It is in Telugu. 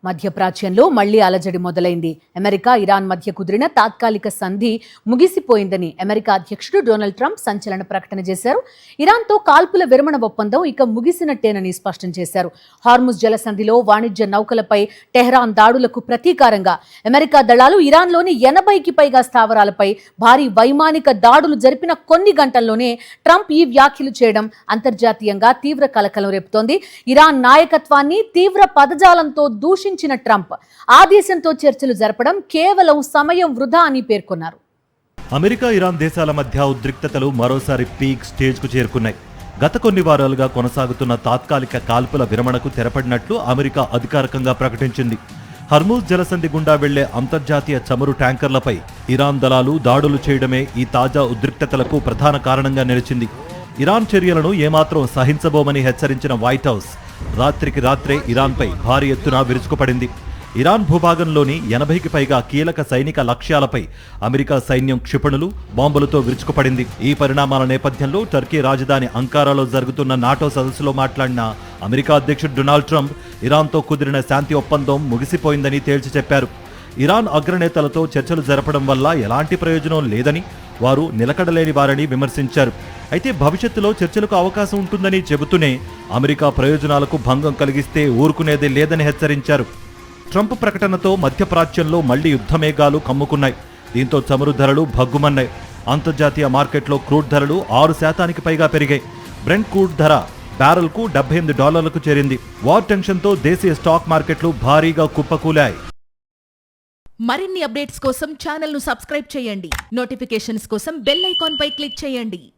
మధ్యప్రాచ్యంలో మళ్లీ అలజడి మొదలైంది. అమెరికా, ఇరాన్ మధ్య కుదిరిన తాత్కాలిక సంధి ముగిసిపోయిందని అమెరికా అధ్యక్షుడు డొనాల్డ్ ట్రంప్ సంచలన ప్రకటన చేశారు. ఇరాన్తో కాల్పుల విరమణ ఒప్పందం ఇక ముగిసినట్టేనని స్పష్టం చేశారు. హార్ముజ్ జలసంధిలో వాణిజ్య నౌకలపై టెహ్రాన్ దాడులకు ప్రతీకారంగా అమెరికా దళాలు ఇరాన్లోని 80కి పైగా స్థావరాలపై భారీ వైమానిక దాడులు జరిపిన కొన్ని గంటల్లోనే ట్రంప్ ఈ వ్యాఖ్యలు చేయడం అంతర్జాతీయంగా తీవ్ర కలకలం రేపుతోంది. ఇరాన్ నాయకత్వాన్ని తీవ్ర పదజాలంతో దూషించిన ట్రంప్ ఆ దేశంతో చర్చలు జరపడం కేవలం సమయం వృధా అని పేర్కొన్నారు. అమెరికా, ఇరాన్ దేశాల మధ్య ఉద్రిక్తతలు మరోసారి పీక్ స్టేజ్కు చేరుకున్నాయి. గత కొన్ని వారాలుగా కొనసాగుతున్న తాత్కాలిక కాల్పుల విరమణకు తెరపడినట్లు అమెరికా అధికారికంగా ప్రకటించింది. హర్మూజ్ జలసంధి గుండా వెళ్లే అంతర్జాతీయ చమురు ట్యాంకర్లపై ఇరాన్ దళాలు దాడులు చేయడమే ఈ తాజా ఉద్రిక్తతలకు ప్రధాన కారణంగా నిలిచింది. ఇరాన్ చర్యలను ఏమాత్రం సహించబోమని హెచ్చరించిన వైట్ హౌస్ రాత్రికి రాత్రే ఇరాన్పై భారీ ఎత్తున విరుచుకుపడింది. ఇరాన్ భూభాగంలోని 80కి పైగా కీలక సైనిక లక్ష్యాలపై అమెరికా సైన్యం క్షిపణులు, బాంబులతో విరుచుకుపడింది. ఈ పరిణామాల నేపథ్యంలో టర్కీ రాజధాని అంకారాలో జరుగుతున్న నాటో సదస్సులో మాట్లాడిన అమెరికా అధ్యక్షుడు డొనాల్డ్ ట్రంప్ ఇరాన్తో కుదిరిన శాంతి ఒప్పందం ముగిసిపోయిందని తేల్చి చెప్పారు. ఇరాన్ అగ్రనేతలతో చర్చలు జరపడం వల్ల ఎలాంటి ప్రయోజనం లేదని, వారు నిలకడలేని వారని విమర్శించారు. అయితే భవిష్యత్తులో చర్చలకు అవకాశం ఉంటుందని చెబుతూనే అమెరికా ప్రయోజనాలకు భంగం కలిగిస్తే ఊరుకునేదే లేదని హెచ్చరించారు. ట్రంప్ ప్రకటనతో మధ్యప్రాచ్యంలో మళ్లీ యుద్ధమేఘాలు కమ్ముకున్నాయి. దీంతో చమురు ధరలు భగ్గుమన్నాయి. అంతర్జాతీయ మార్కెట్లో క్రూడ్ ధరలు 6% పైగా పెరిగాయి. బ్రెంట్ క్రూడ్ ధర బ్యారెల్కు $78కు చేరింది. వార్ టెన్షన్తో దేశీయ స్టాక్ మార్కెట్లు భారీగా కుప్పకూలాయి. మరిన్ని అప్డేట్స్ కోసం ఛానల్ను సబ్స్క్రైబ్ చేయండి. నోటిఫికేషన్స్ కోసం బెల్ ఐకాన్ పై క్లిక్ చేయండి.